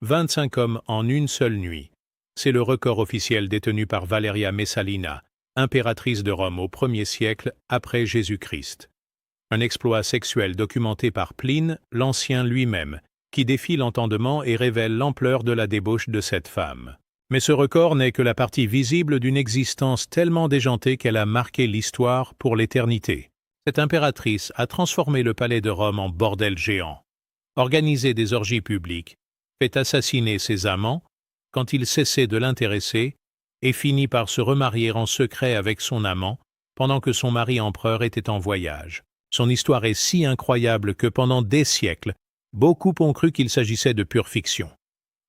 25 hommes en une seule nuit. C'est le record officiel détenu par Valeria Messalina, impératrice de Rome au 1er siècle après Jésus-Christ. Un exploit sexuel documenté par Pline, l'Ancien lui-même, qui défie l'entendement et révèle l'ampleur de la débauche de cette femme. Mais ce record n'est que la partie visible d'une existence tellement déjantée qu'elle a marqué l'histoire pour l'éternité. Cette impératrice a transformé le palais de Rome en bordel géant, organisé des orgies publiques, fait assassiner ses amants quand ils cessaient de l'intéresser et finit par se remarier en secret avec son amant pendant que son mari empereur était en voyage. Son histoire est si incroyable que pendant des siècles, beaucoup ont cru qu'il s'agissait de pure fiction.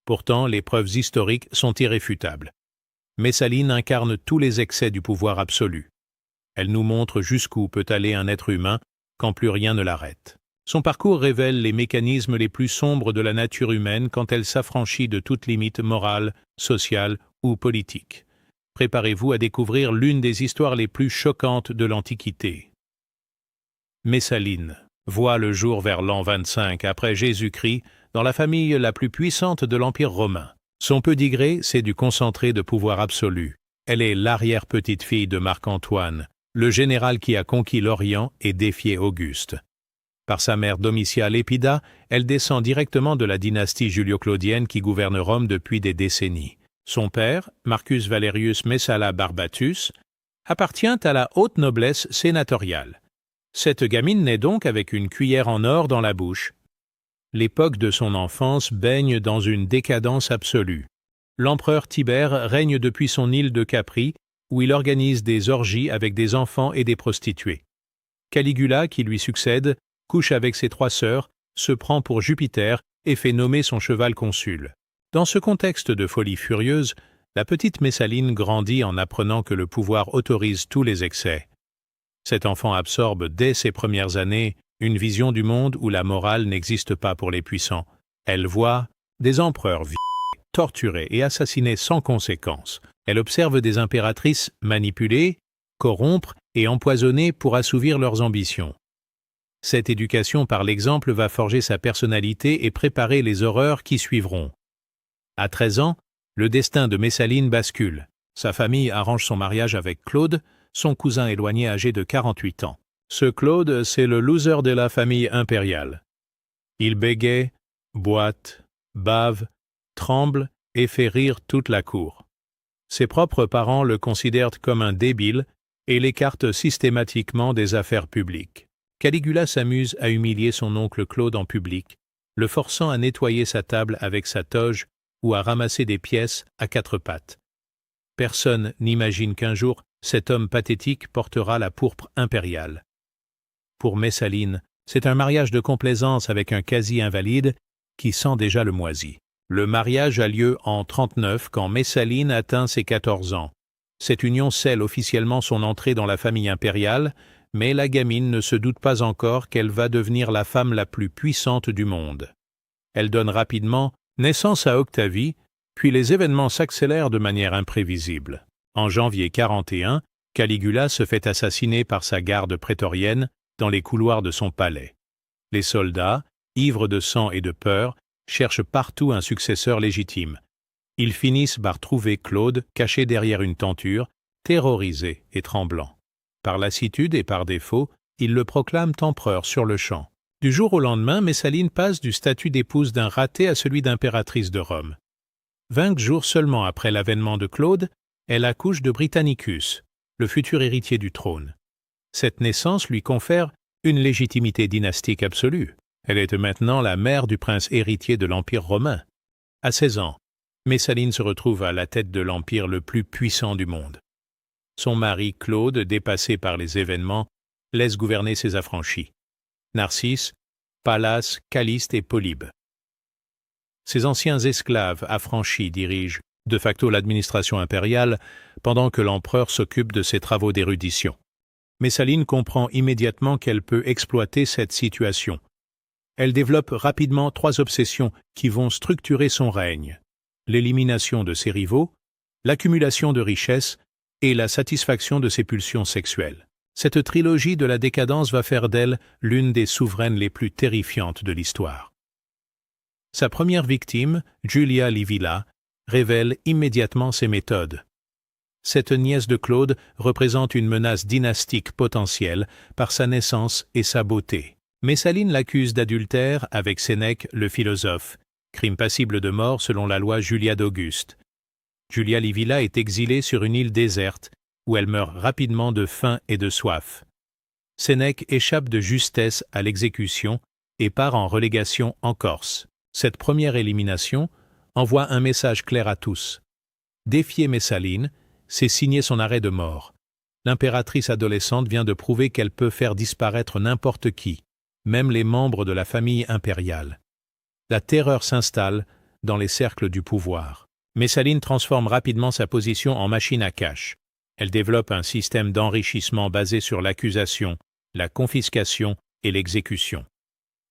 Pourtant, les preuves historiques sont irréfutables. Messaline incarne tous les excès du pouvoir absolu. Elle nous montre jusqu'où peut aller un être humain quand plus rien ne l'arrête. Son parcours révèle les mécanismes les plus sombres de la nature humaine quand elle s'affranchit de toute limite morale, sociale ou politique. Préparez-vous à découvrir l'une des histoires les plus choquantes de l'Antiquité. Messaline voit le jour vers l'an 25 après Jésus-Christ dans la famille la plus puissante de l'Empire romain. Son pédigré, c'est du concentré de pouvoir absolu. Elle est l'arrière-petite-fille de Marc-Antoine, le général qui a conquis l'Orient et défié Auguste. Par sa mère Domitiale Épida, elle descend directement de la dynastie julio-claudienne qui gouverne Rome depuis des décennies. Son père, Marcus Valerius Messala Barbatus, appartient à la haute noblesse sénatoriale. Cette gamine naît donc avec une cuillère en or dans la bouche. L'époque de son enfance baigne dans une décadence absolue. L'empereur Tibère règne depuis son île de Capri, où il organise des orgies avec des enfants et des prostituées. Caligula, qui lui succède, couche avec ses 3 sœurs, se prend pour Jupiter et fait nommer son cheval consul. Dans ce contexte de folie furieuse, la petite Messaline grandit en apprenant que le pouvoir autorise tous les excès. Cet enfant absorbe dès ses premières années une vision du monde où la morale n'existe pas pour les puissants. Elle voit des empereurs violés, torturés et assassinés sans conséquence. Elle observe des impératrices manipulées, corrompre et empoisonner pour assouvir leurs ambitions. Cette éducation par l'exemple va forger sa personnalité et préparer les horreurs qui suivront. À 13 ans, le destin de Messaline bascule. Sa famille arrange son mariage avec Claude, son cousin éloigné âgé de 48 ans. Ce Claude, c'est le loser de la famille impériale. Il bégaie, boite, bave, tremble et fait rire toute la cour. Ses propres parents le considèrent comme un débile et l'écartent systématiquement des affaires publiques. Caligula s'amuse à humilier son oncle Claude en public, le forçant à nettoyer sa table avec sa toge ou à ramasser des pièces à 4 pattes. Personne n'imagine qu'un jour, cet homme pathétique portera la pourpre impériale. Pour Messaline, c'est un mariage de complaisance avec un quasi-invalide qui sent déjà le moisi. Le mariage a lieu en 39 quand Messaline atteint ses 14 ans. Cette union scelle officiellement son entrée dans la famille impériale, mais la gamine ne se doute pas encore qu'elle va devenir la femme la plus puissante du monde. Elle donne rapidement naissance à Octavie, puis les événements s'accélèrent de manière imprévisible. En janvier 41, Caligula se fait assassiner par sa garde prétorienne dans les couloirs de son palais. Les soldats, ivres de sang et de peur, cherchent partout un successeur légitime. Ils finissent par trouver Claude caché derrière une tenture, terrorisé et tremblant. Par lassitude et par défaut, ils le proclament empereur sur le champ. Du jour au lendemain, Messaline passe du statut d'épouse d'un raté à celui d'impératrice de Rome. 20 jours seulement après l'avènement de Claude, elle accouche de Britannicus, le futur héritier du trône. Cette naissance lui confère une légitimité dynastique absolue. Elle est maintenant la mère du prince héritier de l'Empire romain. À 16 ans, Messaline se retrouve à la tête de l'empire le plus puissant du monde. Son mari Claude, dépassé par les événements, laisse gouverner ses affranchis. Narcisse, Pallas, Calliste et Polybe. Ces anciens esclaves affranchis dirigent de facto l'administration impériale pendant que l'empereur s'occupe de ses travaux d'érudition. Messaline comprend immédiatement qu'elle peut exploiter cette situation. Elle développe rapidement 3 obsessions qui vont structurer son règne: l'élimination de ses rivaux, l'accumulation de richesses et la satisfaction de ses pulsions sexuelles. Cette trilogie de la décadence va faire d'elle l'une des souveraines les plus terrifiantes de l'histoire. Sa première victime, Julia Livilla, révèle immédiatement ses méthodes. Cette nièce de Claude représente une menace dynastique potentielle par sa naissance et sa beauté. Messaline l'accuse d'adultère avec Sénèque le philosophe, crime passible de mort selon la loi Julia d'Auguste. Julia Livilla est exilée sur une île déserte, où elle meurt rapidement de faim et de soif. Sénèque échappe de justesse à l'exécution et part en relégation en Corse. Cette première élimination envoie un message clair à tous. Défier Messaline, c'est signer son arrêt de mort. L'impératrice adolescente vient de prouver qu'elle peut faire disparaître n'importe qui, même les membres de la famille impériale. La terreur s'installe dans les cercles du pouvoir. Messaline transforme rapidement sa position en machine à cash. Elle développe un système d'enrichissement basé sur l'accusation, la confiscation et l'exécution.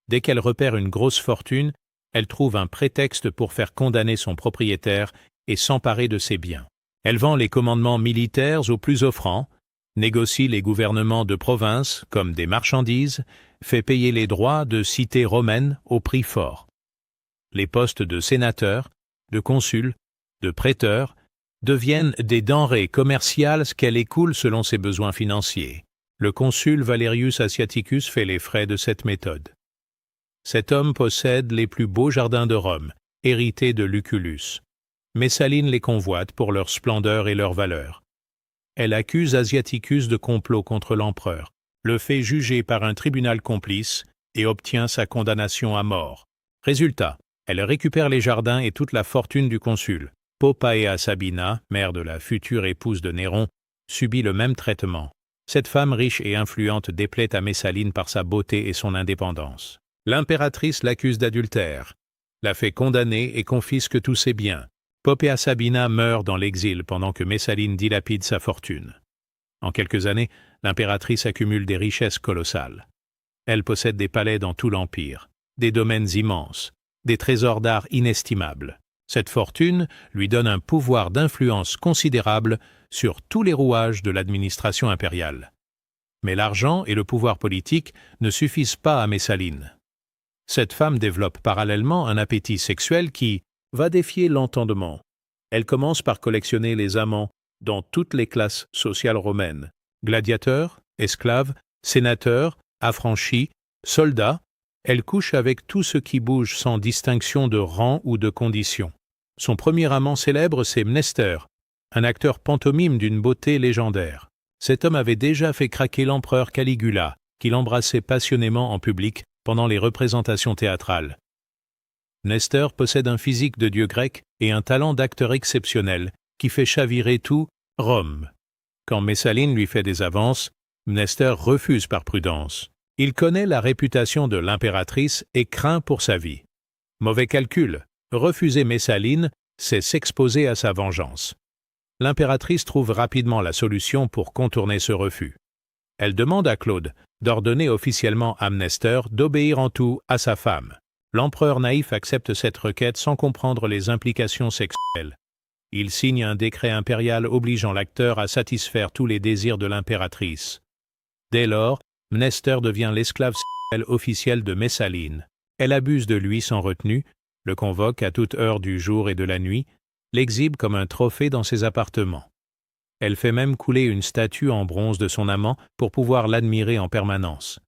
Dès qu'elle repère une grosse fortune, elle trouve un prétexte pour faire condamner son propriétaire et s'emparer de ses biens. Elle vend les commandements militaires aux plus offrants, négocie les gouvernements de province comme des marchandises, fait payer les droits de cités romaines au prix fort. Les postes de sénateur, de consul, de prêteur deviennent des denrées commerciales qu'elle écoule selon ses besoins financiers. Le consul Valerius Asiaticus fait les frais de cette méthode. Cet homme possède les plus beaux jardins de Rome, hérités de Lucullus. Messaline les convoite pour leur splendeur et leur valeur. Elle accuse Asiaticus de complot contre l'empereur, le fait juger par un tribunal complice et obtient sa condamnation à mort. Résultat, elle récupère les jardins et toute la fortune du consul. Poppaea Sabina, mère de la future épouse de Néron, subit le même traitement. Cette femme riche et influente déplaît à Messaline par sa beauté et son indépendance. L'impératrice l'accuse d'adultère, la fait condamner et confisque tous ses biens. Poppaea Sabina meurt dans l'exil pendant que Messaline dilapide sa fortune. En quelques années, l'impératrice accumule des richesses colossales. Elle possède des palais dans tout l'Empire, des domaines immenses, des trésors d'art inestimables. Cette fortune lui donne un pouvoir d'influence considérable sur tous les rouages de l'administration impériale. Mais l'argent et le pouvoir politique ne suffisent pas à Messaline. Cette femme développe parallèlement un appétit sexuel qui va défier l'entendement. Elle commence par collectionner les amants dans toutes les classes sociales romaines. Gladiateurs, esclaves, sénateurs, affranchis, soldats, elle couche avec tout ce qui bouge sans distinction de rang ou de condition. Son premier amant célèbre, c'est Mnester, un acteur pantomime d'une beauté légendaire. Cet homme avait déjà fait craquer l'empereur Caligula, qu'il embrassait passionnément en public pendant les représentations théâtrales. Mnester possède un physique de dieu grec et un talent d'acteur exceptionnel qui fait chavirer tout Rome. Quand Messaline lui fait des avances, Mnester refuse par prudence. Il connaît la réputation de l'impératrice et craint pour sa vie. Mauvais calcul, refuser Messaline, c'est s'exposer à sa vengeance. L'impératrice trouve rapidement la solution pour contourner ce refus. Elle demande à Claude d'ordonner officiellement à Mnester d'obéir en tout à sa femme. L'empereur naïf accepte cette requête sans comprendre les implications sexuelles. Il signe un décret impérial obligeant l'acteur à satisfaire tous les désirs de l'impératrice. Dès lors, Mnester devient l'esclave sexuel officiel de Messaline. Elle abuse de lui sans retenue, le convoque à toute heure du jour et de la nuit, l'exhibe comme un trophée dans ses appartements. Elle fait même couler une statue en bronze de son amant pour pouvoir l'admirer en permanence.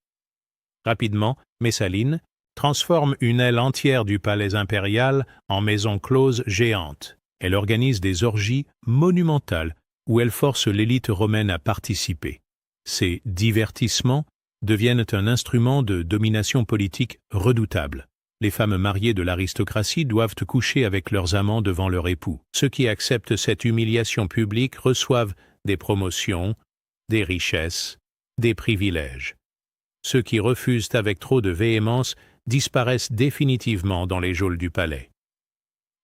Rapidement, Messaline transforme une aile entière du palais impérial en maison close géante. Elle organise des orgies monumentales où elle force l'élite romaine à participer. Ces divertissements deviennent un instrument de domination politique redoutable. Les femmes mariées de l'aristocratie doivent coucher avec leurs amants devant leur époux. Ceux qui acceptent cette humiliation publique reçoivent des promotions, des richesses, des privilèges. Ceux qui refusent avec trop de véhémence disparaissent définitivement dans les geôles du palais.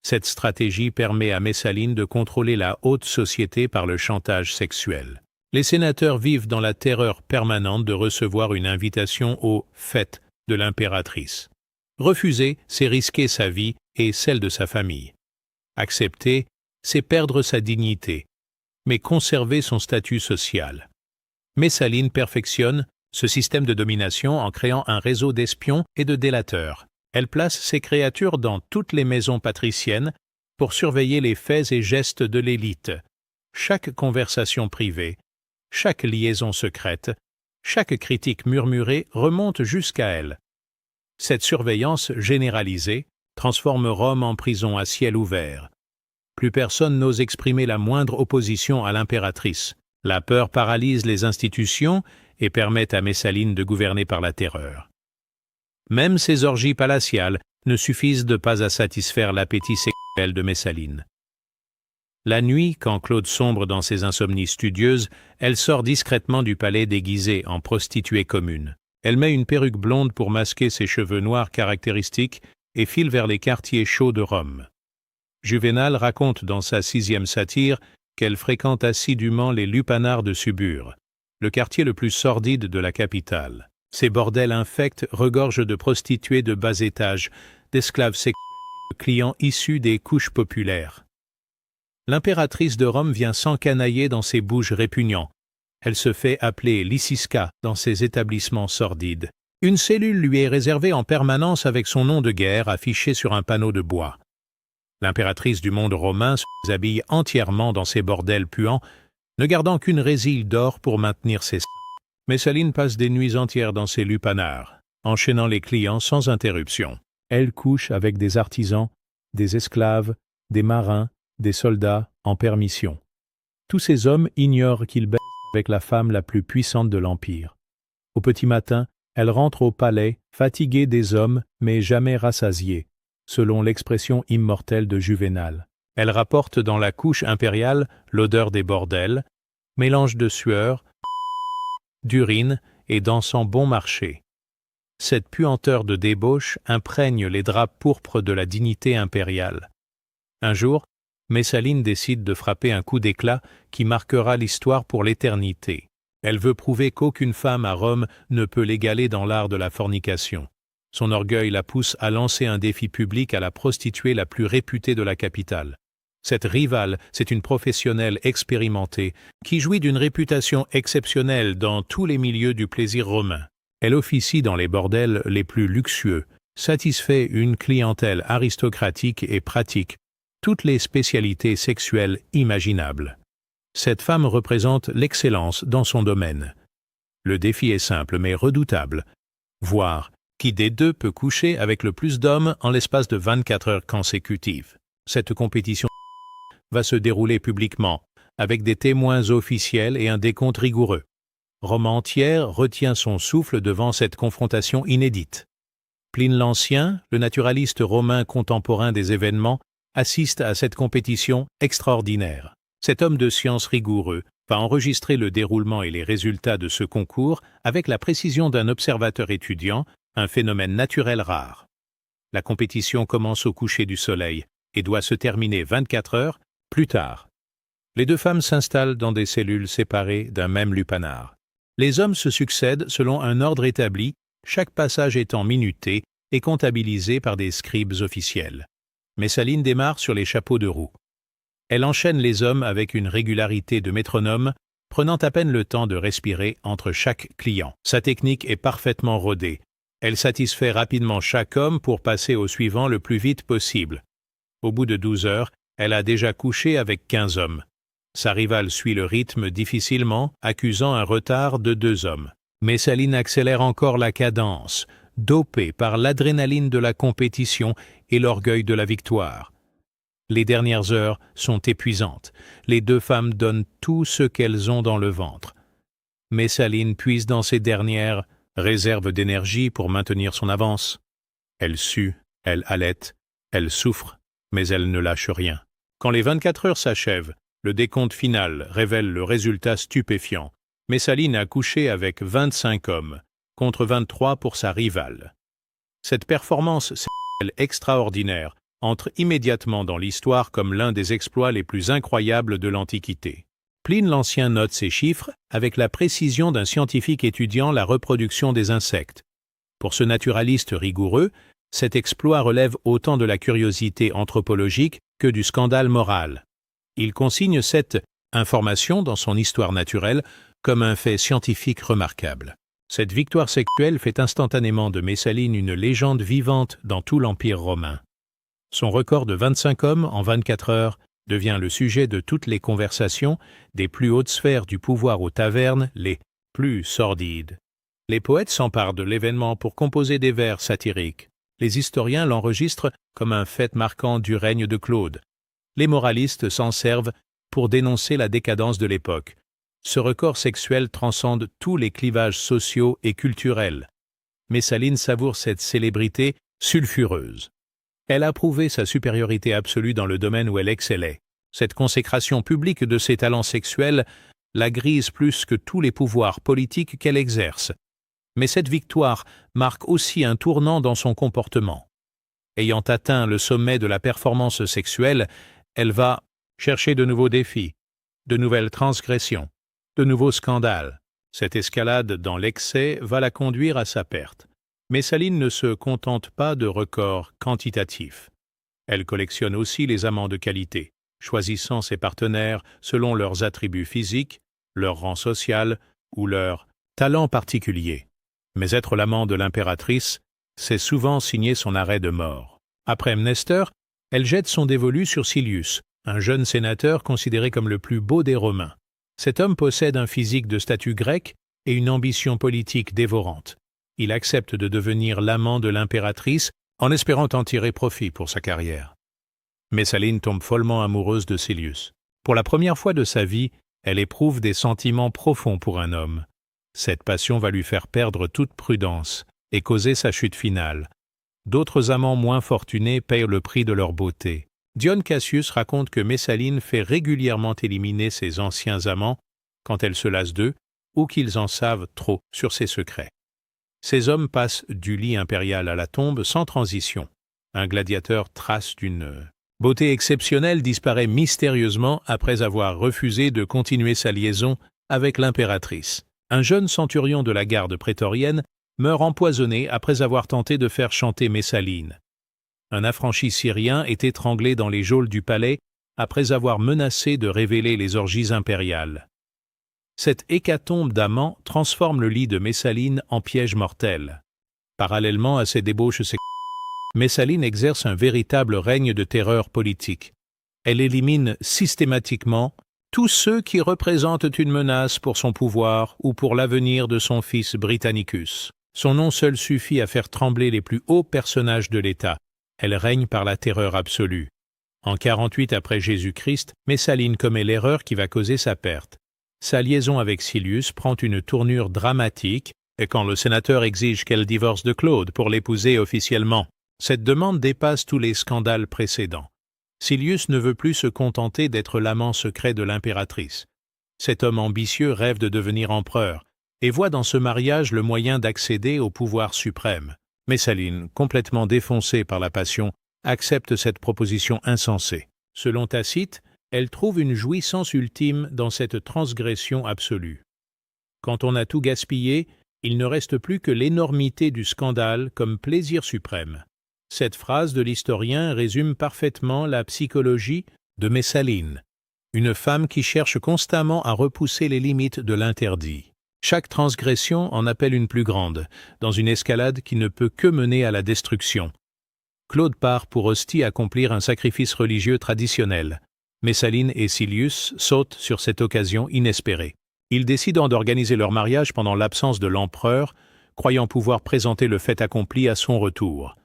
Cette stratégie permet à Messaline de contrôler la haute société par le chantage sexuel. Les sénateurs vivent dans la terreur permanente de recevoir une invitation aux fêtes de l'impératrice. Refuser, c'est risquer sa vie et celle de sa famille. Accepter, c'est perdre sa dignité, mais conserver son statut social. Messaline perfectionne ce système de domination en créant un réseau d'espions et de délateurs. Elle place ces créatures dans toutes les maisons patriciennes pour surveiller les faits et gestes de l'élite, chaque conversation privée, chaque liaison secrète, chaque critique murmurée remonte jusqu'à elle. Cette surveillance généralisée transforme Rome en prison à ciel ouvert. Plus personne n'ose exprimer la moindre opposition à l'impératrice. La peur paralyse les institutions et permet à Messaline de gouverner par la terreur. Même ces orgies palatiales ne suffisent pas à satisfaire l'appétit sexuel de Messaline. La nuit, quand Claude sombre dans ses insomnies studieuses, elle sort discrètement du palais déguisée en prostituée commune. Elle met une perruque blonde pour masquer ses cheveux noirs caractéristiques et file vers les quartiers chauds de Rome. Juvénal raconte dans sa 6e satire qu'elle fréquente assidûment les lupanars de Subure, le quartier le plus sordide de la capitale. Ces bordels infects regorgent de prostituées de bas étage, d'esclaves sexuels et de clients issus des couches populaires. L'impératrice de Rome vient s'encanailler dans ses bouges répugnants. Elle se fait appeler Lysiska dans ses établissements sordides. Une cellule lui est réservée en permanence avec son nom de guerre affiché sur un panneau de bois. L'impératrice du monde romain se déshabille entièrement dans ses bordels puants, ne gardant qu'une résille d'or pour maintenir ses seins. Messaline passe des nuits entières dans ses lupanars, enchaînant les clients sans interruption. Elle couche avec des artisans, des esclaves, des marins, des soldats en permission. Tous ces hommes ignorent qu'ils baissent avec la femme la plus puissante de l'Empire. Au petit matin, elle rentre au palais, fatiguée des hommes, mais jamais rassasiée, selon l'expression immortelle de Juvénal. Elle rapporte dans la couche impériale l'odeur des bordels, mélange de sueur, d'urine et d'encens bon marché. Cette puanteur de débauche imprègne les draps pourpres de la dignité impériale. Un jour, Messaline décide de frapper un coup d'éclat qui marquera l'histoire pour l'éternité. Elle veut prouver qu'aucune femme à Rome ne peut l'égaler dans l'art de la fornication. Son orgueil la pousse à lancer un défi public à la prostituée la plus réputée de la capitale. Cette rivale, c'est une professionnelle expérimentée qui jouit d'une réputation exceptionnelle dans tous les milieux du plaisir romain. Elle officie dans les bordels les plus luxueux, satisfait une clientèle aristocratique et pratique toutes les spécialités sexuelles imaginables. Cette femme représente l'excellence dans son domaine. Le défi est simple mais redoutable. Voir qui des deux peut coucher avec le plus d'hommes en l'espace de 24 heures consécutives. Cette compétition va se dérouler publiquement, avec des témoins officiels et un décompte rigoureux. Rome entière retient son souffle devant cette confrontation inédite. Pline l'Ancien, le naturaliste romain contemporain des événements, assiste à cette compétition extraordinaire. Cet homme de science rigoureux va enregistrer le déroulement et les résultats de ce concours avec la précision d'un observateur étudiant, un phénomène naturel rare. La compétition commence au coucher du soleil et doit se terminer 24 heures plus tard. Les deux femmes s'installent dans des cellules séparées d'un même lupanar. Les hommes se succèdent selon un ordre établi, chaque passage étant minuté et comptabilisé par des scribes officiels. Messaline démarre sur les chapeaux de roue. Elle enchaîne les hommes avec une régularité de métronome, prenant à peine le temps de respirer entre chaque client. Sa technique est parfaitement rodée. Elle satisfait rapidement chaque homme pour passer au suivant le plus vite possible. Au bout de 12 heures, elle a déjà couché avec 15 hommes. Sa rivale suit le rythme difficilement, accusant un retard de 2 hommes. Messaline accélère encore la cadence, dopée par l'adrénaline de la compétition et l'orgueil de la victoire. Les dernières heures sont épuisantes. Les deux femmes donnent tout ce qu'elles ont dans le ventre. Messaline puise dans ces dernières réserves d'énergie pour maintenir son avance. Elle sue, elle halète, elle souffre, mais elle ne lâche rien. Quand les 24 heures s'achèvent, le décompte final révèle le résultat stupéfiant. Messaline a couché avec 25 hommes, contre 23 pour sa rivale. Cette performance sexuelle extraordinaire entre immédiatement dans l'histoire comme l'un des exploits les plus incroyables de l'Antiquité. Pline l'Ancien note ces chiffres avec la précision d'un scientifique étudiant la reproduction des insectes. Pour ce naturaliste rigoureux, cet exploit relève autant de la curiosité anthropologique que du scandale moral. Il consigne cette information dans son histoire naturelle comme un fait scientifique remarquable. Cette victoire sexuelle fait instantanément de Messaline une légende vivante dans tout l'Empire romain. Son record de 25 hommes en 24 heures devient le sujet de toutes les conversations, des plus hautes sphères du pouvoir aux tavernes, les plus sordides. Les poètes s'emparent de l'événement pour composer des vers satiriques. Les historiens l'enregistrent comme un fait marquant du règne de Claude. Les moralistes s'en servent pour dénoncer la décadence de l'époque. Ce record sexuel transcende tous les clivages sociaux et culturels. Messaline savoure cette célébrité sulfureuse. Elle a prouvé sa supériorité absolue dans le domaine où elle excellait. Cette consécration publique de ses talents sexuels la grise plus que tous les pouvoirs politiques qu'elle exerce. Mais cette victoire marque aussi un tournant dans son comportement. Ayant atteint le sommet de la performance sexuelle, elle va chercher de nouveaux défis, de nouvelles transgressions, de nouveaux scandales. Cette escalade dans l'excès va la conduire à sa perte. Messaline ne se contente pas de records quantitatifs. Elle collectionne aussi les amants de qualité, choisissant ses partenaires selon leurs attributs physiques, leur rang social ou leur talent particulier. Mais être l'amant de l'impératrice, c'est souvent signer son arrêt de mort. Après Mnestor, elle jette son dévolu sur Silius, un jeune sénateur considéré comme le plus beau des Romains. Cet homme possède un physique de statut grec et une ambition politique dévorante. Il accepte de devenir l'amant de l'impératrice en espérant en tirer profit pour sa carrière. Messaline tombe follement amoureuse de Silius. Pour la première fois de sa vie, elle éprouve des sentiments profonds pour un homme. Cette passion va lui faire perdre toute prudence et causer sa chute finale. D'autres amants moins fortunés payent le prix de leur beauté. Dion Cassius raconte que Messaline fait régulièrement éliminer ses anciens amants quand elle se lasse d'eux ou qu'ils en savent trop sur ses secrets. Ces hommes passent du lit impérial à la tombe sans transition. Un gladiateur trace d'une beauté exceptionnelle disparaît mystérieusement après avoir refusé de continuer sa liaison avec l'impératrice. Un jeune centurion de la garde prétorienne meurt empoisonné après avoir tenté de faire chanter Messaline. Un affranchi syrien est étranglé dans les geôles du palais après avoir menacé de révéler les orgies impériales. Cette hécatombe d'amants transforme le lit de Messaline en piège mortel. Parallèlement à ces débauches sexuelles, Messaline exerce un véritable règne de terreur politique. Elle élimine systématiquement tous ceux qui représentent une menace pour son pouvoir ou pour l'avenir de son fils Britannicus. Son nom seul suffit à faire trembler les plus hauts personnages de l'État. Elle règne par la terreur absolue. En 48 après Jésus-Christ, Messaline commet l'erreur qui va causer sa perte. Sa liaison avec Silius prend une tournure dramatique, et quand le sénateur exige qu'elle divorce de Claude pour l'épouser officiellement, cette demande dépasse tous les scandales précédents. Silius ne veut plus se contenter d'être l'amant secret de l'impératrice. Cet homme ambitieux rêve de devenir empereur et voit dans ce mariage le moyen d'accéder au pouvoir suprême. Messaline, complètement défoncée par la passion, accepte cette proposition insensée. Selon Tacite, elle trouve une jouissance ultime dans cette transgression absolue. Quand on a tout gaspillé, il ne reste plus que l'énormité du scandale comme plaisir suprême. Cette phrase de l'historien résume parfaitement la psychologie de Messaline, une femme qui cherche constamment à repousser les limites de l'interdit. Chaque transgression en appelle une plus grande, dans une escalade qui ne peut que mener à la destruction. Claude part pour Ostie accomplir un sacrifice religieux traditionnel. Messaline et Silius sautent sur cette occasion inespérée. Ils décident d'organiser leur mariage pendant l'absence de l'empereur, croyant pouvoir présenter le fait accompli à son retour.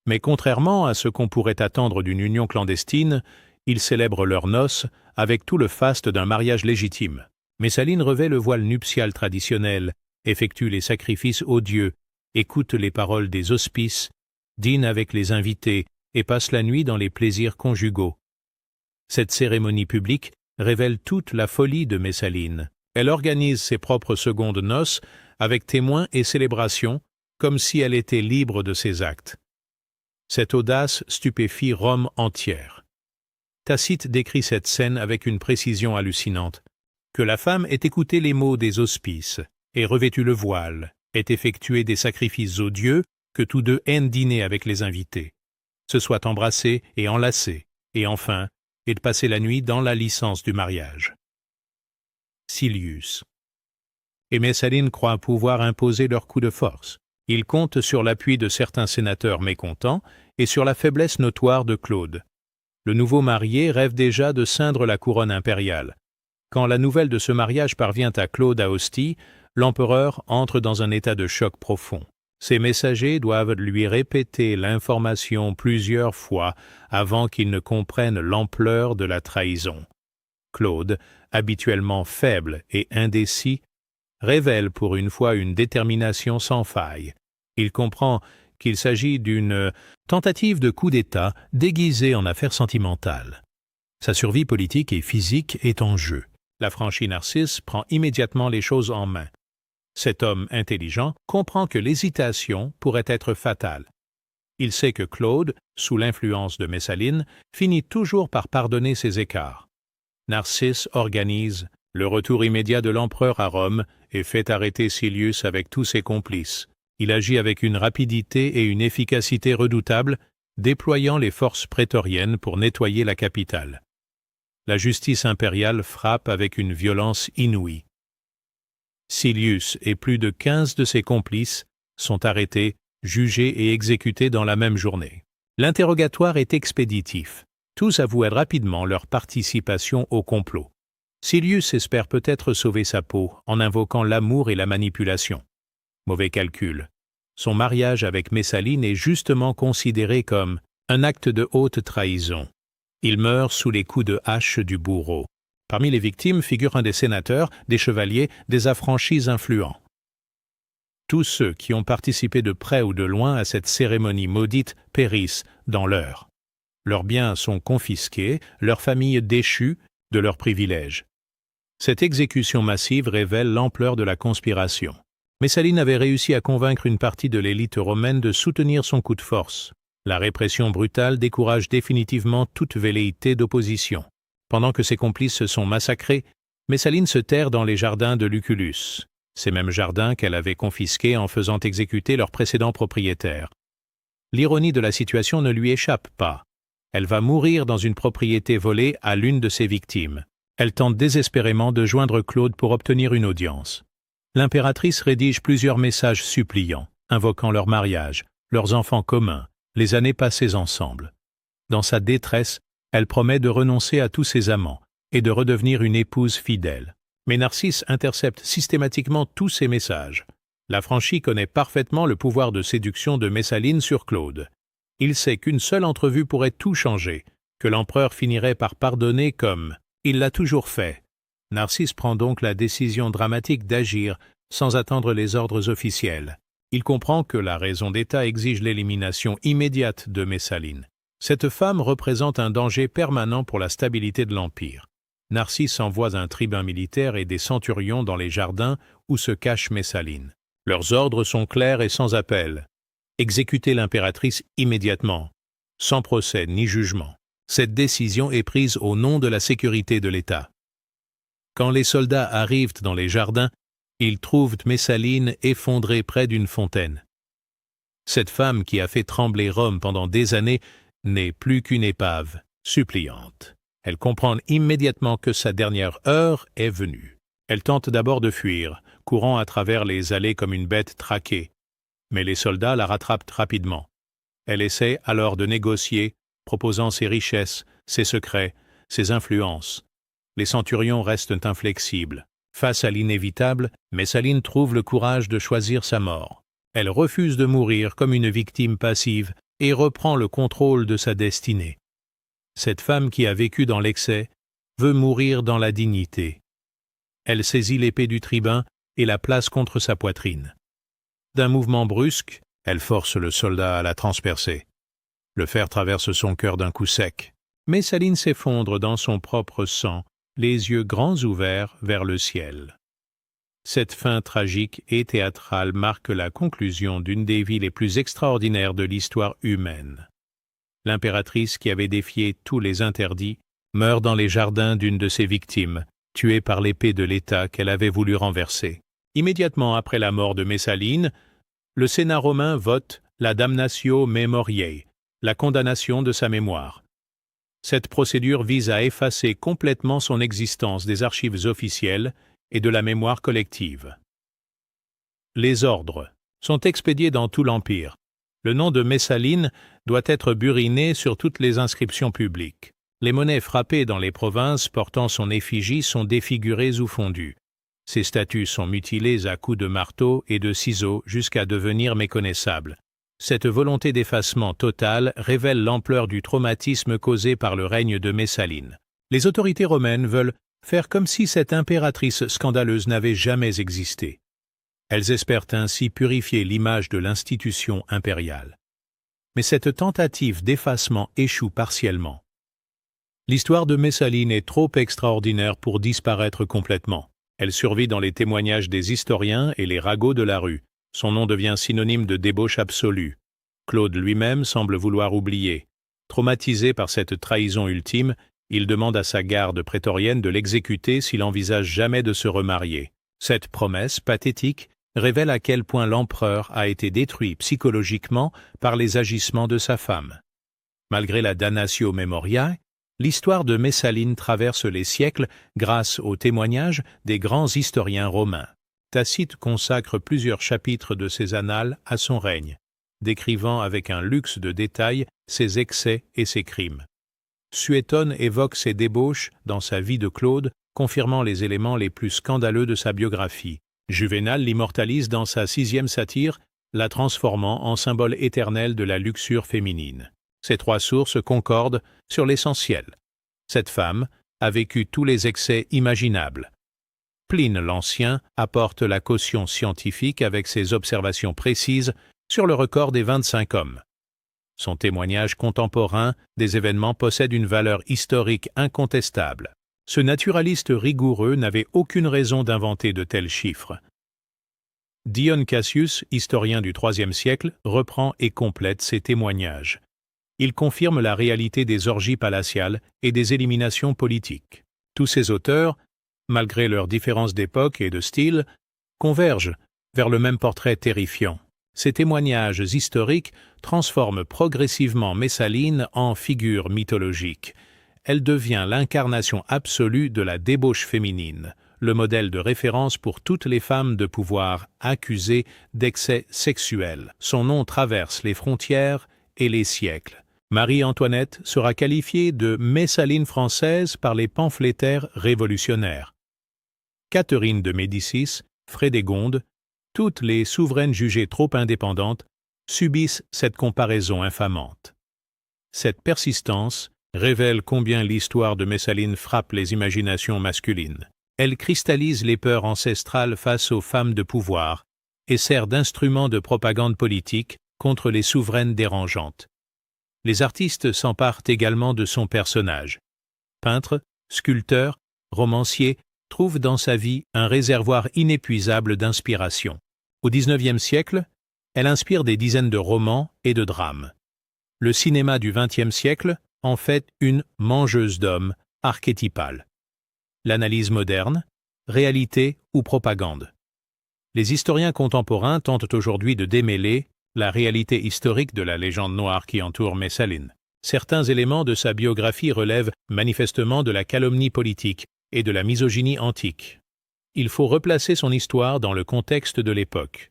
Mais contrairement à ce qu'on pourrait attendre d'une union clandestine, ils célèbrent leurs noces avec tout le faste d'un mariage légitime. Messaline revêt le voile nuptial traditionnel, effectue les sacrifices aux dieux, écoute les paroles des hospices, dîne avec les invités et passe la nuit dans les plaisirs conjugaux. Cette cérémonie publique révèle toute la folie de Messaline. Elle organise ses propres secondes noces avec témoins et célébrations, comme si elle était libre de ses actes. Cette audace stupéfie Rome entière. Tacite décrit cette scène avec une précision hallucinante. Que la femme ait écouté les mots des hospices, ait revêtu le voile, ait effectué des sacrifices aux dieux, que tous deux aient dîné avec les invités, se soient embrassés et enlacés, et enfin, aient passé la nuit dans la licence du mariage. Silius. et Messaline croit pouvoir imposer leur coup de force. Il compte sur l'appui de certains sénateurs mécontents et sur la faiblesse notoire de Claude. Le nouveau marié rêve déjà de ceindre la couronne impériale. Quand la nouvelle de ce mariage parvient à Claude à Ostie, l'empereur entre dans un état de choc profond. Ses messagers doivent lui répéter l'information plusieurs fois avant qu'il ne comprenne l'ampleur de la trahison. Claude, habituellement faible et indécis, révèle pour une fois une détermination sans faille. Il comprend qu'il s'agit d'une tentative de coup d'État déguisée en affaire sentimentale. Sa survie politique et physique est en jeu. L'affranchi Narcisse prend immédiatement les choses en main. Cet homme intelligent comprend que l'hésitation pourrait être fatale. Il sait que Claude, sous l'influence de Messaline, finit toujours par pardonner ses écarts. Narcisse organise le retour immédiat de l'empereur à Rome et fait arrêter Silius avec tous ses complices. Il agit avec une rapidité et une efficacité redoutables, déployant les forces prétoriennes pour nettoyer la capitale. La justice impériale frappe avec une violence inouïe. Silius et plus de 15 de ses complices sont arrêtés, jugés et exécutés dans la même journée. L'interrogatoire est expéditif. Tous avouent rapidement leur participation au complot. Silius espère peut-être sauver sa peau en invoquant l'amour et la manipulation. Mauvais calcul. Son mariage avec Messaline est justement considéré comme un acte de haute trahison. Il meurt sous les coups de hache du bourreau. Parmi les victimes figure un des sénateurs, des chevaliers, des affranchis influents. Tous ceux qui ont participé de près ou de loin à cette cérémonie maudite périssent dans l'heure. Leurs biens sont confisqués, leurs familles déchues de leurs privilèges. Cette exécution massive révèle l'ampleur de la conspiration. Messaline avait réussi à convaincre une partie de l'élite romaine de soutenir son coup de force. La répression brutale décourage définitivement toute velléité d'opposition. Pendant que ses complices se sont massacrés, Messaline se terre dans les jardins de Lucullus, ces mêmes jardins qu'elle avait confisqués en faisant exécuter leurs précédents propriétaires. L'ironie de la situation ne lui échappe pas. Elle va mourir dans une propriété volée à l'une de ses victimes. Elle tente désespérément de joindre Claude pour obtenir une audience. L'impératrice rédige plusieurs messages suppliants, invoquant leur mariage, leurs enfants communs, les années passées ensemble. Dans sa détresse, elle promet de renoncer à tous ses amants et de redevenir une épouse fidèle. Mais Narcisse intercepte systématiquement tous ces messages. L'affranchi connaît parfaitement le pouvoir de séduction de Messaline sur Claude. Il sait qu'une seule entrevue pourrait tout changer, que l'empereur finirait par pardonner comme il l'a toujours fait. Narcisse prend donc la décision dramatique d'agir sans attendre les ordres officiels. Il comprend que la raison d'État exige l'élimination immédiate de Messaline. Cette femme représente un danger permanent pour la stabilité de l'Empire. Narcisse envoie un tribun militaire et des centurions dans les jardins où se cache Messaline. Leurs ordres sont clairs et sans appel. Exécuter l'impératrice immédiatement, sans procès ni jugement. Cette décision est prise au nom de la sécurité de l'État. Quand les soldats arrivent dans les jardins, ils trouvent Messaline effondrée près d'une fontaine. Cette femme qui a fait trembler Rome pendant des années n'est plus qu'une épave, suppliante. Elle comprend immédiatement que sa dernière heure est venue. Elle tente d'abord de fuir, courant à travers les allées comme une bête traquée. Mais les soldats la rattrapent rapidement. Elle essaie alors de négocier, proposant ses richesses, ses secrets, ses influences. Les centurions restent inflexibles. Face à l'inévitable, Messaline trouve le courage de choisir sa mort. Elle refuse de mourir comme une victime passive et reprend le contrôle de sa destinée. Cette femme qui a vécu dans l'excès veut mourir dans la dignité. Elle saisit l'épée du tribun et la place contre sa poitrine. D'un mouvement brusque, elle force le soldat à la transpercer. Le fer traverse son cœur d'un coup sec. Messaline s'effondre dans son propre sang, les yeux grands ouverts vers le ciel. Cette fin tragique et théâtrale marque la conclusion d'une des vies les plus extraordinaires de l'histoire humaine. L'impératrice qui avait défié tous les interdits meurt dans les jardins d'une de ses victimes, tuée par l'épée de l'État qu'elle avait voulu renverser. Immédiatement après la mort de Messaline, le Sénat romain vote la damnatio memoriae, la condamnation de sa mémoire. Cette procédure vise à effacer complètement son existence des archives officielles et de la mémoire collective. Les ordres sont expédiés dans tout l'Empire. Le nom de Messaline doit être buriné sur toutes les inscriptions publiques. Les monnaies frappées dans les provinces portant son effigie sont défigurées ou fondues. Ses statues sont mutilées à coups de marteau et de ciseaux jusqu'à devenir méconnaissables. Cette volonté d'effacement total révèle l'ampleur du traumatisme causé par le règne de Messaline. Les autorités romaines veulent faire comme si cette impératrice scandaleuse n'avait jamais existé. Elles espèrent ainsi purifier l'image de l'institution impériale. Mais cette tentative d'effacement échoue partiellement. L'histoire de Messaline est trop extraordinaire pour disparaître complètement. Elle survit dans les témoignages des historiens et les ragots de la rue. Son nom devient synonyme de débauche absolue. Claude lui-même semble vouloir oublier. Traumatisé par cette trahison ultime, il demande à sa garde prétorienne de l'exécuter s'il envisage jamais de se remarier. Cette promesse pathétique révèle à quel point l'empereur a été détruit psychologiquement par les agissements de sa femme. Malgré la damnatio memoriae, l'histoire de Messaline traverse les siècles grâce aux témoignages des grands historiens romains. Tacite consacre plusieurs chapitres de ses annales à son règne, décrivant avec un luxe de détails ses excès et ses crimes. Suétone évoque ses débauches dans sa vie de Claude, confirmant les éléments les plus scandaleux de sa biographie. Juvénal l'immortalise dans sa 6e satire, la transformant en symbole éternel de la luxure féminine. Ces 3 sources concordent sur l'essentiel. Cette femme a vécu tous les excès imaginables. Pline l'Ancien apporte la caution scientifique avec ses observations précises sur le record des 25 hommes. Son témoignage contemporain des événements possède une valeur historique incontestable. Ce naturaliste rigoureux n'avait aucune raison d'inventer de tels chiffres. Dion Cassius, historien du IIIe siècle, reprend et complète ces témoignages. Il confirme la réalité des orgies palatiales et des éliminations politiques. Tous ces auteurs, malgré leurs différences d'époque et de style, convergent vers le même portrait terrifiant. Ces témoignages historiques transforment progressivement Messaline en figure mythologique. Elle devient l'incarnation absolue de la débauche féminine, le modèle de référence pour toutes les femmes de pouvoir accusées d'excès sexuels. Son nom traverse les frontières et les siècles. Marie-Antoinette sera qualifiée de Messaline française par les pamphlétaires révolutionnaires. Catherine de Médicis, Frédégonde, toutes les souveraines jugées trop indépendantes subissent cette comparaison infamante. Cette persistance révèle combien l'histoire de Messaline frappe les imaginations masculines. Elle cristallise les peurs ancestrales face aux femmes de pouvoir et sert d'instrument de propagande politique contre les souveraines dérangeantes. Les artistes s'emparent également de son personnage. Peintres, sculpteurs, romanciers trouvent dans sa vie un réservoir inépuisable d'inspiration. Au XIXe siècle, elle inspire des dizaines de romans et de drames. Le cinéma du XXe siècle en fait une mangeuse d'hommes archétypale. L'analyse moderne, réalité ou propagande. Les historiens contemporains tentent aujourd'hui de démêler la réalité historique de la légende noire qui entoure Messaline. Certains éléments de sa biographie relèvent manifestement de la calomnie politique et de la misogynie antique. Il faut replacer son histoire dans le contexte de l'époque.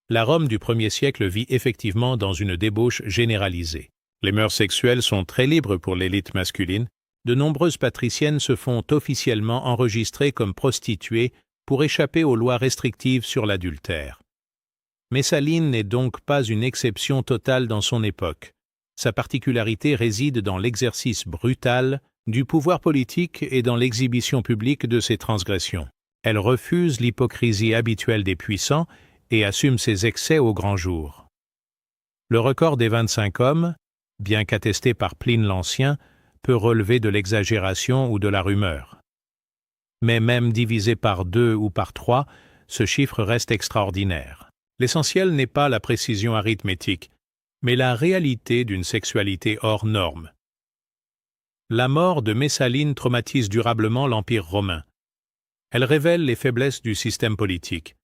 La Rome du 1er siècle vit effectivement dans une débauche généralisée. Les mœurs sexuelles sont très libres pour l'élite masculine. De nombreuses patriciennes se font officiellement enregistrer comme prostituées pour échapper aux lois restrictives sur l'adultère. Messaline n'est donc pas une exception totale dans son époque. Sa particularité réside dans l'exercice brutal du pouvoir politique et dans l'exhibition publique de ses transgressions. Elle refuse l'hypocrisie habituelle des puissants et assume ses excès au grand jour. Le record des 25 hommes, bien qu'attesté par Pline l'Ancien, peut relever de l'exagération ou de la rumeur. Mais même divisé par 2 ou par 3, ce chiffre reste extraordinaire. L'essentiel n'est pas la précision arithmétique, mais la réalité d'une sexualité hors norme. La mort de Messaline traumatise durablement l'Empire romain. Elle révèle les faiblesses du système politique.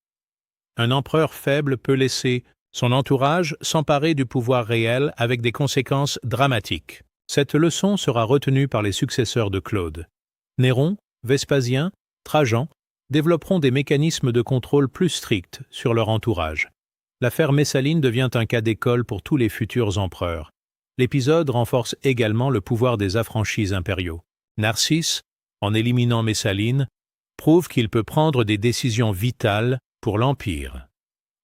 Un empereur faible peut laisser son entourage s'emparer du pouvoir réel avec des conséquences dramatiques. Cette leçon sera retenue par les successeurs de Claude. Néron, Vespasien, Trajan développeront des mécanismes de contrôle plus stricts sur leur entourage. L'affaire Messaline devient un cas d'école pour tous les futurs empereurs. L'épisode renforce également le pouvoir des affranchis impériaux. Narcisse, en éliminant Messaline, prouve qu'il peut prendre des décisions vitales pour l'Empire.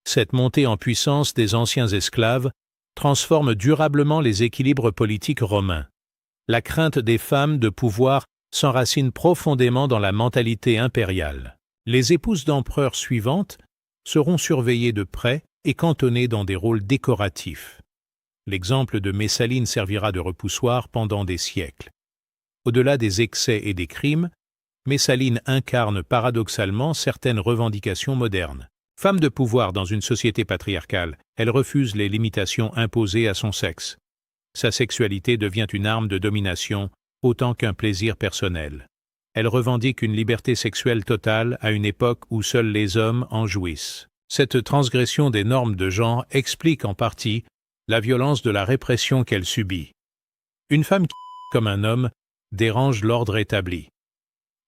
Cette montée en puissance des anciens esclaves transforme durablement les équilibres politiques romains. La crainte des femmes de pouvoir s'enracine profondément dans la mentalité impériale. Les épouses d'empereurs suivantes seront surveillées de près et cantonnées dans des rôles décoratifs. L'exemple de Messaline servira de repoussoir pendant des siècles. Au-delà des excès et des crimes, Messaline incarne paradoxalement certaines revendications modernes. Femme de pouvoir dans une société patriarcale, elle refuse les limitations imposées à son sexe. Sa sexualité devient une arme de domination autant qu'un plaisir personnel. Elle revendique une liberté sexuelle totale à une époque où seuls les hommes en jouissent. Cette transgression des normes de genre explique en partie la violence de la répression qu'elle subit. Une femme qui, comme un homme, dérange l'ordre établi.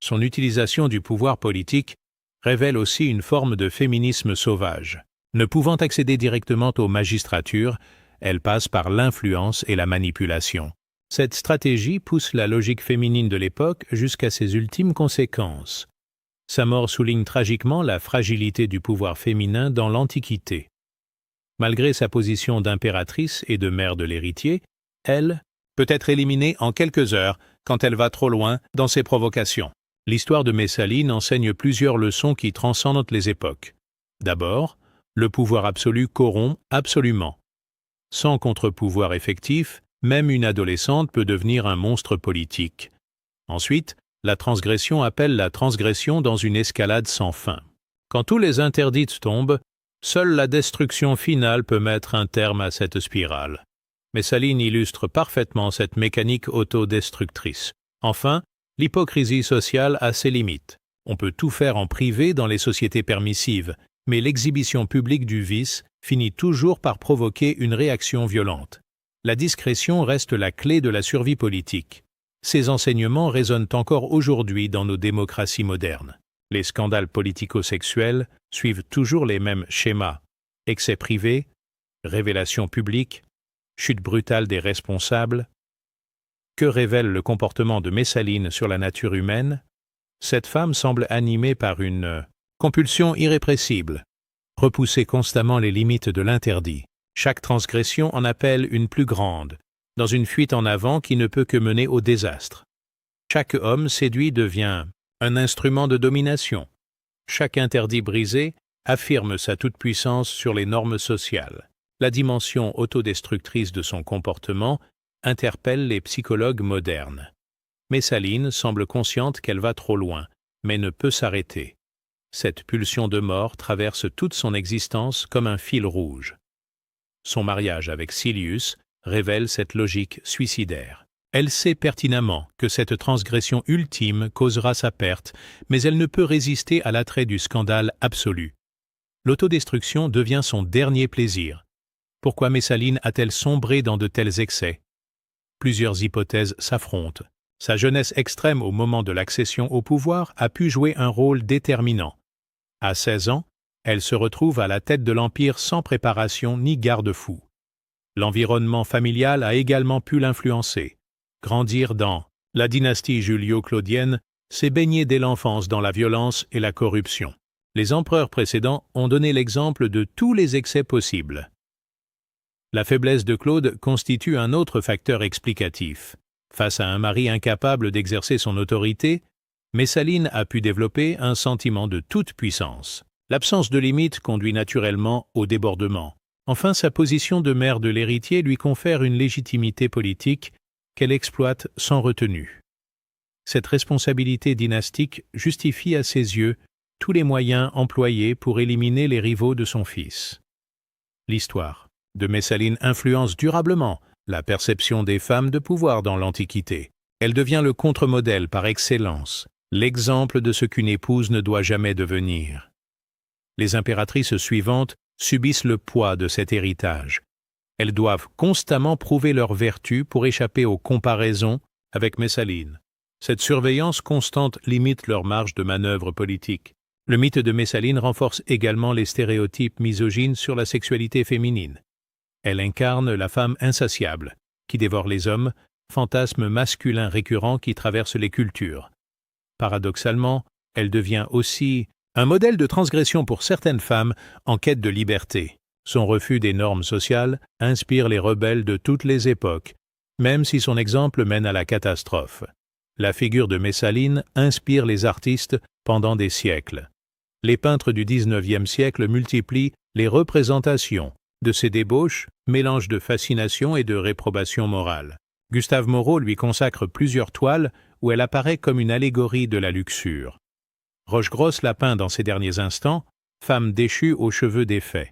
Son utilisation du pouvoir politique révèle aussi une forme de féminisme sauvage. Ne pouvant accéder directement aux magistratures, elle passe par l'influence et la manipulation. Cette stratégie pousse la logique féminine de l'époque jusqu'à ses ultimes conséquences. Sa mort souligne tragiquement la fragilité du pouvoir féminin dans l'Antiquité. Malgré sa position d'impératrice et de mère de l'héritier, elle peut être éliminée en quelques heures quand elle va trop loin dans ses provocations. L'histoire de Messaline enseigne plusieurs leçons qui transcendent les époques. D'abord, le pouvoir absolu corrompt absolument. Sans contre-pouvoir effectif, même une adolescente peut devenir un monstre politique. Ensuite, la transgression appelle la transgression dans une escalade sans fin. Quand tous les interdits tombent, seule la destruction finale peut mettre un terme à cette spirale. Messaline illustre parfaitement cette mécanique autodestructrice. Enfin, l'hypocrisie sociale a ses limites. On peut tout faire en privé dans les sociétés permissives, mais l'exhibition publique du vice finit toujours par provoquer une réaction violente. La discrétion reste la clé de la survie politique. Ces enseignements résonnent encore aujourd'hui dans nos démocraties modernes. Les scandales politico-sexuels suivent toujours les mêmes schémas. Excès privés, révélations publiques, chute brutale des responsables. Que révèle le comportement de Messaline sur la nature humaine? Cette femme semble animée par une compulsion irrépressible, repousser constamment les limites de l'interdit. Chaque transgression en appelle une plus grande, dans une fuite en avant qui ne peut que mener au désastre. Chaque homme séduit devient un instrument de domination. Chaque interdit brisé affirme sa toute-puissance sur les normes sociales. La dimension autodestructrice de son comportement interpelle les psychologues modernes. Messaline semble consciente qu'elle va trop loin, mais ne peut s'arrêter. Cette pulsion de mort traverse toute son existence comme un fil rouge. Son mariage avec Silius révèle cette logique suicidaire. Elle sait pertinemment que cette transgression ultime causera sa perte, mais elle ne peut résister à l'attrait du scandale absolu. L'autodestruction devient son dernier plaisir. Pourquoi Messaline a-t-elle sombré dans de tels excès? Plusieurs hypothèses s'affrontent. Sa jeunesse extrême au moment de l'accession au pouvoir a pu jouer un rôle déterminant. À 16 ans, elle se retrouve à la tête de l'Empire sans préparation ni garde-fou. L'environnement familial a également pu l'influencer. Grandir dans la dynastie julio-claudienne, c'est baigner dès l'enfance dans la violence et la corruption. Les empereurs précédents ont donné l'exemple de tous les excès possibles. La faiblesse de Claude constitue un autre facteur explicatif. Face à un mari incapable d'exercer son autorité, Messaline a pu développer un sentiment de toute puissance. L'absence de limite conduit naturellement au débordement. Enfin, sa position de mère de l'héritier lui confère une légitimité politique qu'elle exploite sans retenue. Cette responsabilité dynastique justifie à ses yeux tous les moyens employés pour éliminer les rivaux de son fils. L'histoire de Messaline influence durablement la perception des femmes de pouvoir dans l'Antiquité. Elle devient le contre-modèle par excellence, l'exemple de ce qu'une épouse ne doit jamais devenir. Les impératrices suivantes subissent le poids de cet héritage. Elles doivent constamment prouver leur vertu pour échapper aux comparaisons avec Messaline. Cette surveillance constante limite leur marge de manœuvre politique. Le mythe de Messaline renforce également les stéréotypes misogynes sur la sexualité féminine. Elle incarne la femme insatiable, qui dévore les hommes, fantasme masculin récurrent qui traverse les cultures. Paradoxalement, elle devient aussi un modèle de transgression pour certaines femmes en quête de liberté. Son refus des normes sociales inspire les rebelles de toutes les époques, même si son exemple mène à la catastrophe. La figure de Messaline inspire les artistes pendant des siècles. Les peintres du XIXe siècle multiplient les représentations de ces débauches, mélange de fascination et de réprobation morale. Gustave Moreau lui consacre plusieurs toiles où elle apparaît comme une allégorie de la luxure. Rochegrosse la peint dans ses derniers instants, femme déchue aux cheveux défaits.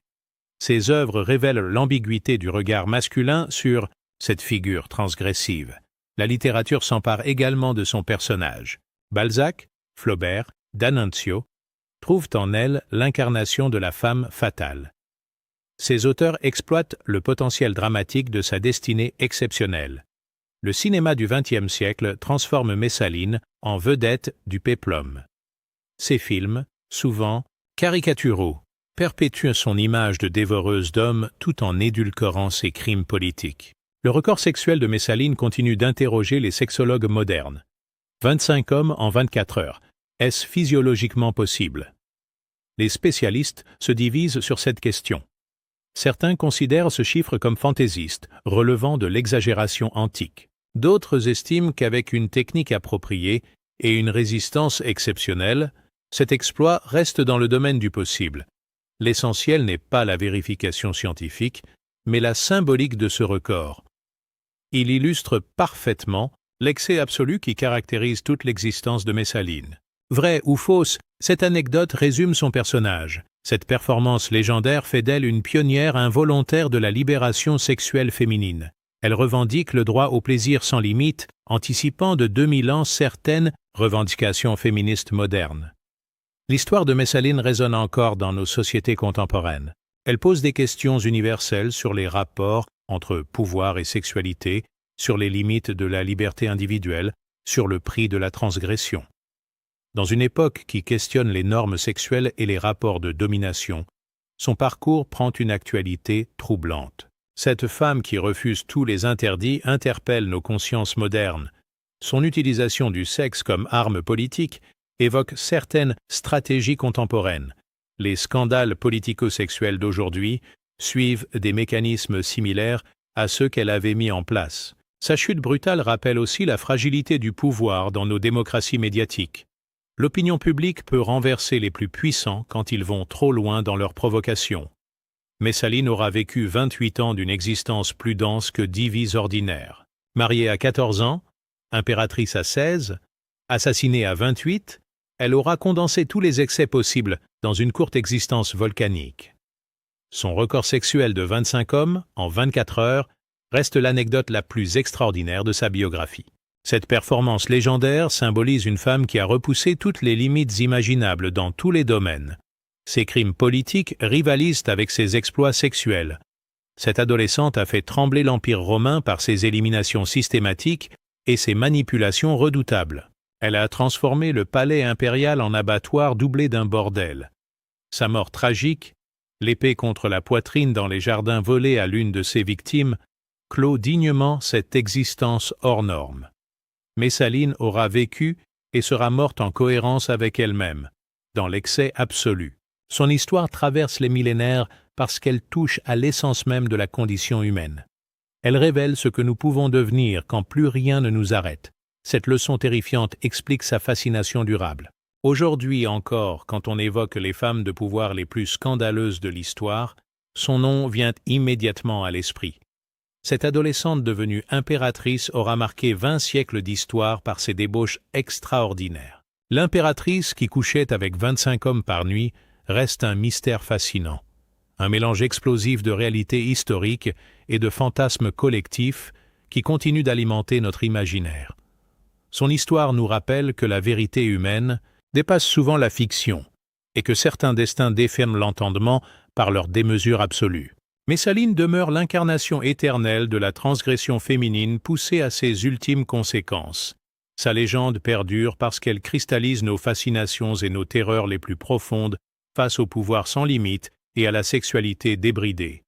Ses œuvres révèlent l'ambiguïté du regard masculin sur cette figure transgressive. La littérature s'empare également de son personnage. Balzac, Flaubert, D'Annunzio trouvent en elle l'incarnation de la femme fatale. Ces auteurs exploitent le potentiel dramatique de sa destinée exceptionnelle. Le cinéma du XXe siècle transforme Messaline en vedette du péplum. Ses films, souvent caricaturaux, perpétuent son image de dévoreuse d'hommes tout en édulcorant ses crimes politiques. Le record sexuel de Messaline continue d'interroger les sexologues modernes. 25 hommes en 24 heures. Est-ce physiologiquement possible? Les spécialistes se divisent sur cette question. Certains considèrent ce chiffre comme fantaisiste, relevant de l'exagération antique. D'autres estiment qu'avec une technique appropriée et une résistance exceptionnelle, cet exploit reste dans le domaine du possible. L'essentiel n'est pas la vérification scientifique, mais la symbolique de ce record. Il illustre parfaitement l'excès absolu qui caractérise toute l'existence de Messaline. Vraie ou fausse, cette anecdote résume son personnage. Cette performance légendaire fait d'elle une pionnière involontaire de la libération sexuelle féminine. Elle revendique le droit au plaisir sans limite, anticipant de 2000 ans certaines revendications féministes modernes. L'histoire de Messaline résonne encore dans nos sociétés contemporaines. Elle pose des questions universelles sur les rapports entre pouvoir et sexualité, sur les limites de la liberté individuelle, sur le prix de la transgression. Dans une époque qui questionne les normes sexuelles et les rapports de domination, son parcours prend une actualité troublante. Cette femme qui refuse tous les interdits interpelle nos consciences modernes. Son utilisation du sexe comme arme politique évoque certaines stratégies contemporaines. Les scandales politico-sexuels d'aujourd'hui suivent des mécanismes similaires à ceux qu'elle avait mis en place. Sa chute brutale rappelle aussi la fragilité du pouvoir dans nos démocraties médiatiques. L'opinion publique peut renverser les plus puissants quand ils vont trop loin dans leurs provocations. Messaline aura vécu 28 ans d'une existence plus dense que 10 vies ordinaires. Mariée à 14 ans, impératrice à 16, assassinée à 28, elle aura condensé tous les excès possibles dans une courte existence volcanique. Son record sexuel de 25 hommes en 24 heures reste l'anecdote la plus extraordinaire de sa biographie. Cette performance légendaire symbolise une femme qui a repoussé toutes les limites imaginables dans tous les domaines. Ses crimes politiques rivalisent avec ses exploits sexuels. Cette adolescente a fait trembler l'Empire romain par ses éliminations systématiques et ses manipulations redoutables. Elle a transformé le palais impérial en abattoir doublé d'un bordel. Sa mort tragique, l'épée contre la poitrine dans les jardins volés à l'une de ses victimes, clôt dignement cette existence hors norme. Messaline aura vécu et sera morte en cohérence avec elle-même, dans l'excès absolu. Son histoire traverse les millénaires parce qu'elle touche à l'essence même de la condition humaine. Elle révèle ce que nous pouvons devenir quand plus rien ne nous arrête. Cette leçon terrifiante explique sa fascination durable. Aujourd'hui encore, quand on évoque les femmes de pouvoir les plus scandaleuses de l'histoire, son nom vient immédiatement à l'esprit. Cette adolescente devenue impératrice aura marqué 20 siècles d'histoire par ses débauches extraordinaires. L'impératrice qui couchait avec 25 hommes par nuit reste un mystère fascinant. Un mélange explosif de réalité historique et de fantasmes collectifs qui continue d'alimenter notre imaginaire. Son histoire nous rappelle que la vérité humaine dépasse souvent la fiction et que certains destins déferment l'entendement par leur démesure absolue. Messaline demeure l'incarnation éternelle de la transgression féminine poussée à ses ultimes conséquences. Sa légende perdure parce qu'elle cristallise nos fascinations et nos terreurs les plus profondes face au pouvoir sans limite et à la sexualité débridée.